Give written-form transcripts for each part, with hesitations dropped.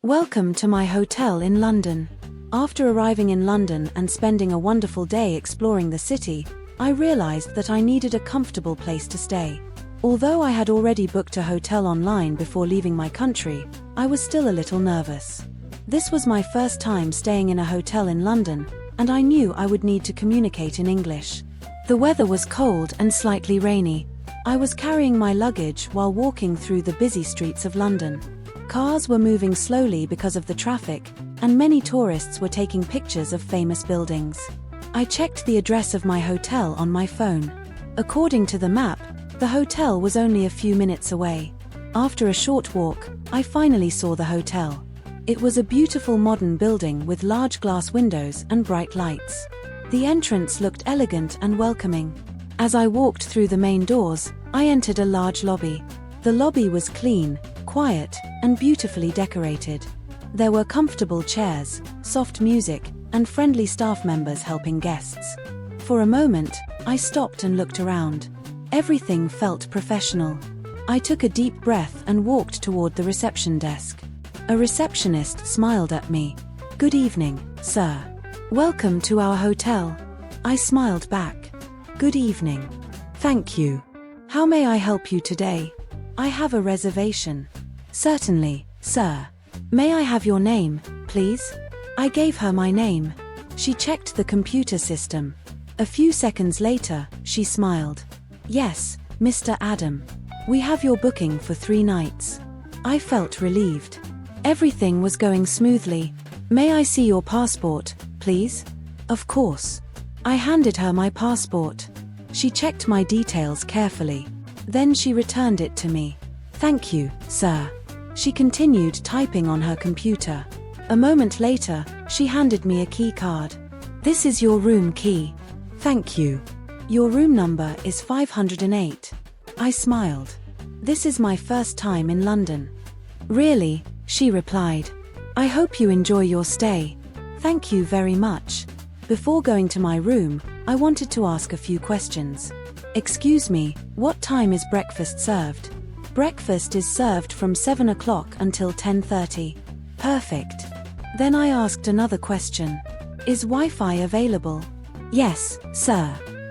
Welcome to my hotel in London. After arriving in London and spending a wonderful day exploring the city, I realized that I needed a comfortable place to stay. Although I had already booked a hotel online before leaving my country, I was still a little nervous. This was my first time staying in a hotel in London, and I knew I would need to communicate in English. The weather was cold and slightly rainy. I was carrying my luggage while walking through the busy streets of London. Cars were moving slowly because of the traffic, and many tourists were taking pictures of famous buildings. I checked the address of my hotel on my phone. According to the map, the hotel was only a few minutes away. After a short walk, I finally saw the hotel. It was a beautiful modern building with large glass windows and bright lights. The entrance looked elegant and welcoming. As I walked through the main doors, I entered a large lobby. The lobby was clean, quiet, and beautifully decorated. There were comfortable chairs, soft music, and friendly staff members helping guests. For a moment, I stopped and looked around. Everything felt professional. I took a deep breath and walked toward the reception desk. A receptionist smiled at me. "Good evening, sir. Welcome to our hotel." I smiled back. "Good evening. Thank you. How may I help you today? I have a reservation." "Certainly, sir. May I have your name, please?" I gave her my name. She checked the computer system. A few seconds later, she smiled. "Yes, Mr. Adam. We have your booking for 3 nights." I felt relieved. Everything was going smoothly. "May I see your passport, please?" "Of course." I handed her my passport. She checked my details carefully. Then she returned it to me. "Thank you, sir." She continued typing on her computer. A moment later, she handed me a key card. "This is your room key." "Thank you. Your room number is 508. I smiled. "This is my first time in London." "Really?" she replied. "I hope you enjoy your stay." "Thank you very much." Before going to my room, I wanted to ask a few questions. "Excuse me, what time is breakfast served?" "Breakfast is served from 7 o'clock until 10:30. "Perfect." Then I asked another question. "Is Wi-Fi available?" "Yes, sir.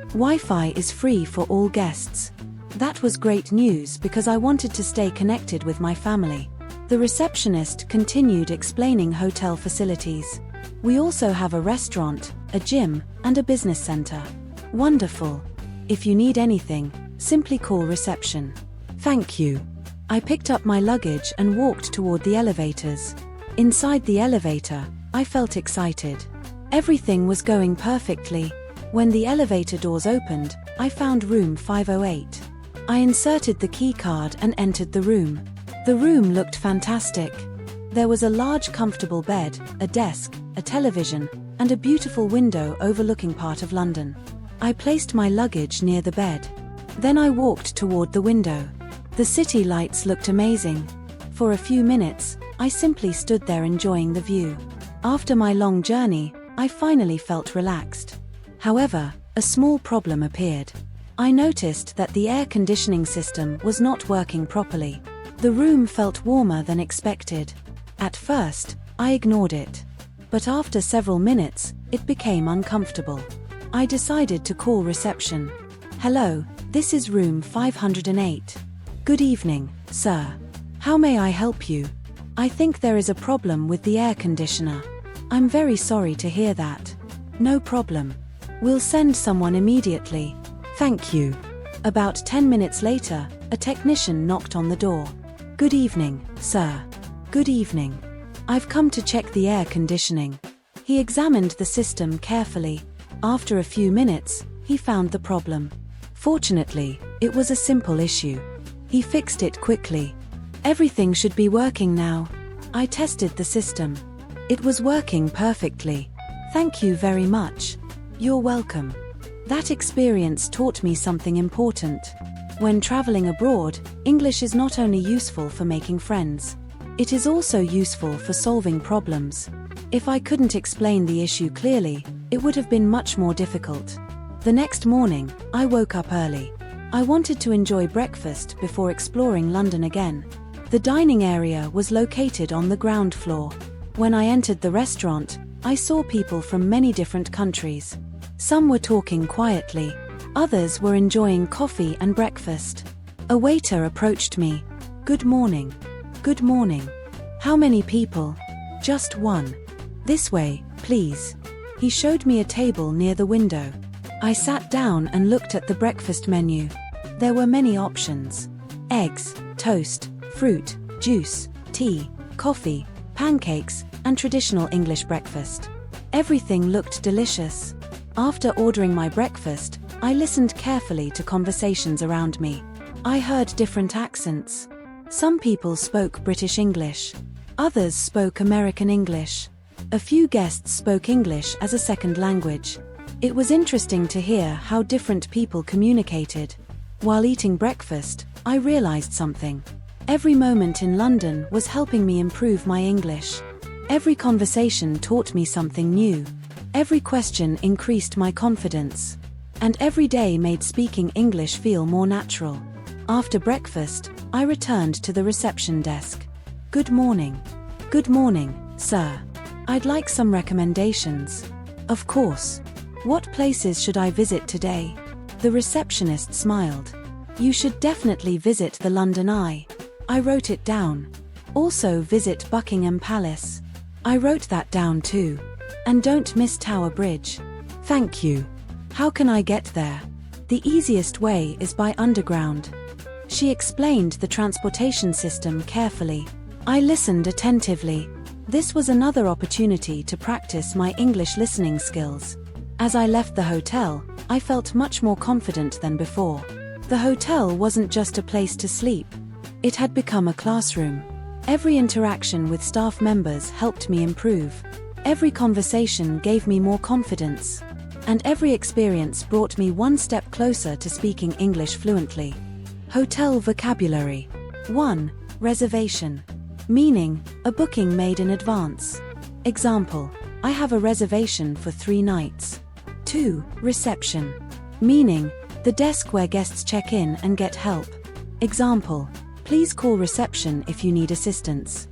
Wi-Fi is free for all guests." That was great news because I wanted to stay connected with my family. The receptionist continued explaining hotel facilities. "We also have a restaurant, a gym, and a business center." "Wonderful. If you need anything, simply call reception." "Thank you." I picked up my luggage and walked toward the elevators. Inside the elevator, I felt excited. Everything was going perfectly. When the elevator doors opened, I found room 508. I inserted the key card and entered the room. The room looked fantastic. There was a large comfortable bed, a desk, a television, and a beautiful window overlooking part of London. I placed my luggage near the bed. Then I walked toward the window. The city lights looked amazing. For a few minutes, I simply stood there enjoying the view. After my long journey, I finally felt relaxed. However, a small problem appeared. I noticed that the air conditioning system was not working properly. The room felt warmer than expected. At first, I ignored it. But after several minutes, it became uncomfortable. I decided to call reception. "Hello, this is room 508. Good evening, sir. How may I help you? I think there is a problem with the air conditioner." "I'm very sorry to hear that." "No problem. We'll send someone immediately." "Thank you." About 10 minutes later, a technician knocked on the door. "Good evening, sir." "Good evening. I've come to check the air conditioning." He examined the system carefully. After a few minutes, he found the problem. Fortunately, it was a simple issue. He fixed it quickly. "Everything should be working now." I tested the system. It was working perfectly. "Thank you very much." "You're welcome." That experience taught me something important. When traveling abroad, English is not only useful for making friends. It is also useful for solving problems. If I couldn't explain the issue clearly, it would have been much more difficult. The next morning, I woke up early. I wanted to enjoy breakfast before exploring London again. The dining area was located on the ground floor. When I entered the restaurant, I saw people from many different countries. Some were talking quietly, others were enjoying coffee and breakfast. A waiter approached me. "Good morning." "Good morning." "How many people?" "Just one." "This way, please." He showed me a table near the window. I sat down and looked at the breakfast menu. There were many options: eggs, toast, fruit, juice, tea, coffee, pancakes, and traditional English breakfast. Everything looked delicious. After ordering my breakfast, I listened carefully to conversations around me. I heard different accents. Some people spoke British English. Others spoke American English. A few guests spoke English as a second language. It was interesting to hear how different people communicated. While eating breakfast, I realized something. Every moment in London was helping me improve my English. Every conversation taught me something new. Every question increased my confidence. And every day made speaking English feel more natural. After breakfast, I returned to the reception desk. "Good morning." "Good morning, sir. I'd like some recommendations." "Of course. What places should I visit today?" The receptionist smiled. "You should definitely visit the London Eye." I wrote it down. "Also visit Buckingham Palace." I wrote that down too. "And don't miss Tower Bridge." "Thank you. How can I get there?" "The easiest way is by underground." She explained the transportation system carefully. I listened attentively. This was another opportunity to practice my English listening skills. As I left the hotel, I felt much more confident than before. The hotel wasn't just a place to sleep. It had become a classroom. Every interaction with staff members helped me improve. Every conversation gave me more confidence. And every experience brought me one step closer to speaking English fluently. Hotel vocabulary. 1. Reservation. Meaning, a booking made in advance. Example, I have a reservation for 3 nights. 2. Reception. Meaning, the desk where guests check in and get help. Example, please call reception if you need assistance.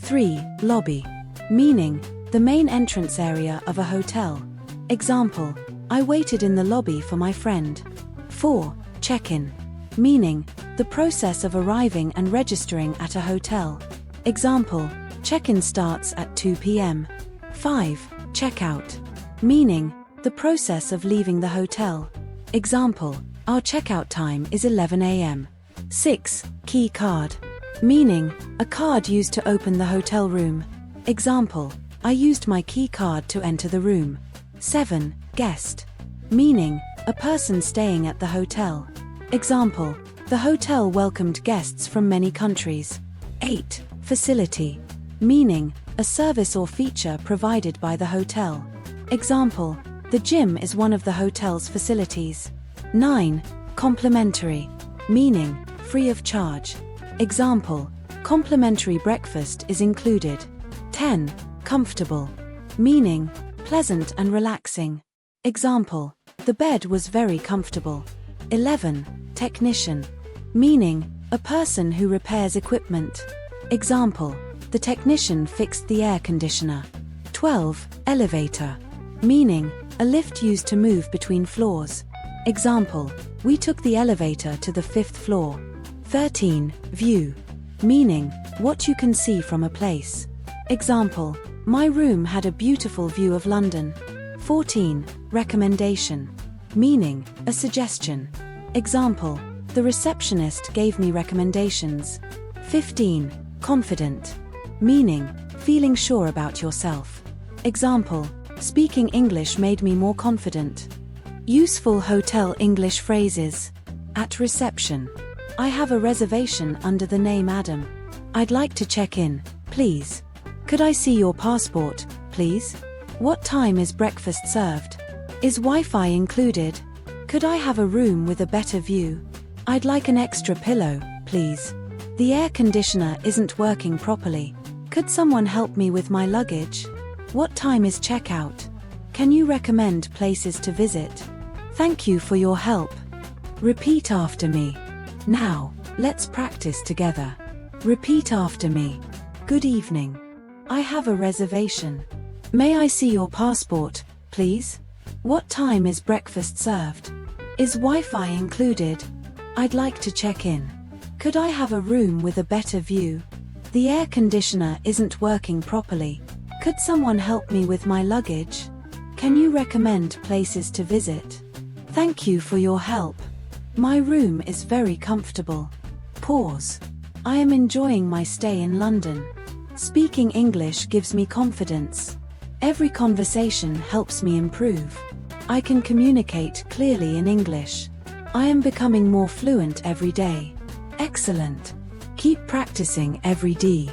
3. Lobby. Meaning, the main entrance area of a hotel. Example, I waited in the lobby for my friend. 4. Check-in. Meaning, the process of arriving and registering at a hotel. Example, check-in starts at 2 p.m. 5. Check-out. Meaning, the process of leaving the hotel. Example, our checkout time is 11 a.m. 6. Key card. Meaning, a card used to open the hotel room. Example, I used my key card to enter the room. 7. Guest. Meaning, a person staying at the hotel. Example, the hotel welcomed guests from many countries. 8. Facility. Meaning, a service or feature provided by the hotel. Example, the gym is one of the hotel's facilities. 9. Complimentary. Meaning, free of charge. Example, complimentary breakfast is included. 10. Comfortable. Meaning, pleasant and relaxing. Example, the bed was very comfortable. 11. Technician. Meaning, a person who repairs equipment. Example, the technician fixed the air conditioner. 12. Elevator. Meaning, a lift used to move between floors. Example, we took the elevator to the 5th floor. 13. View. Meaning, what you can see from a place. Example, my room had a beautiful view of London. 14. Recommendation. Meaning, a suggestion. Example, the receptionist gave me recommendations. 15. Confident. Meaning, feeling sure about yourself. Example, speaking English made me more confident. Useful hotel English phrases. At reception. I have a reservation under the name Adam. I'd like to check in, please. Could I see your passport, please? What time is breakfast served? Is Wi-Fi included? Could I have a room with a better view? I'd like an extra pillow, please. The air conditioner isn't working properly. Could someone help me with my luggage? What time is checkout? Can you recommend places to visit? Thank you for your help. Repeat after me. Now, let's practice together. Repeat after me. Good evening. I have a reservation. May I see your passport, please? What time is breakfast served? Is Wi-Fi included? I'd like to check in. Could I have a room with a better view? The air conditioner isn't working properly. Could someone help me with my luggage? Can you recommend places to visit? Thank you for your help. My room is very comfortable. Pause. I am enjoying my stay in London. Speaking English gives me confidence. Every conversation helps me improve. I can communicate clearly in English. I am becoming more fluent every day. Excellent. Keep practicing every day.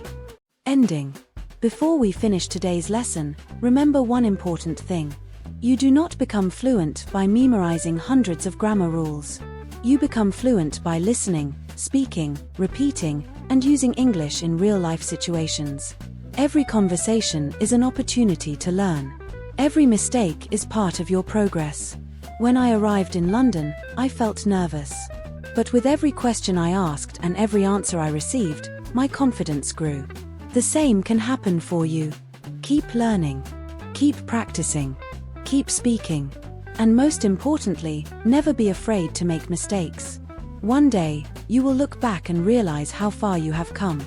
Ending. Before we finish today's lesson, remember one important thing. You do not become fluent by memorizing hundreds of grammar rules. You become fluent by listening, speaking, repeating, and using English in real-life situations. Every conversation is an opportunity to learn. Every mistake is part of your progress. When I arrived in London, I felt nervous. But with every question I asked and every answer I received, my confidence grew. The same can happen for you. Keep learning. Keep practicing. Keep speaking. And most importantly, never be afraid to make mistakes. One day, you will look back and realize how far you have come.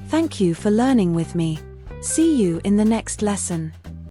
Thank you for learning with me. See you in the next lesson.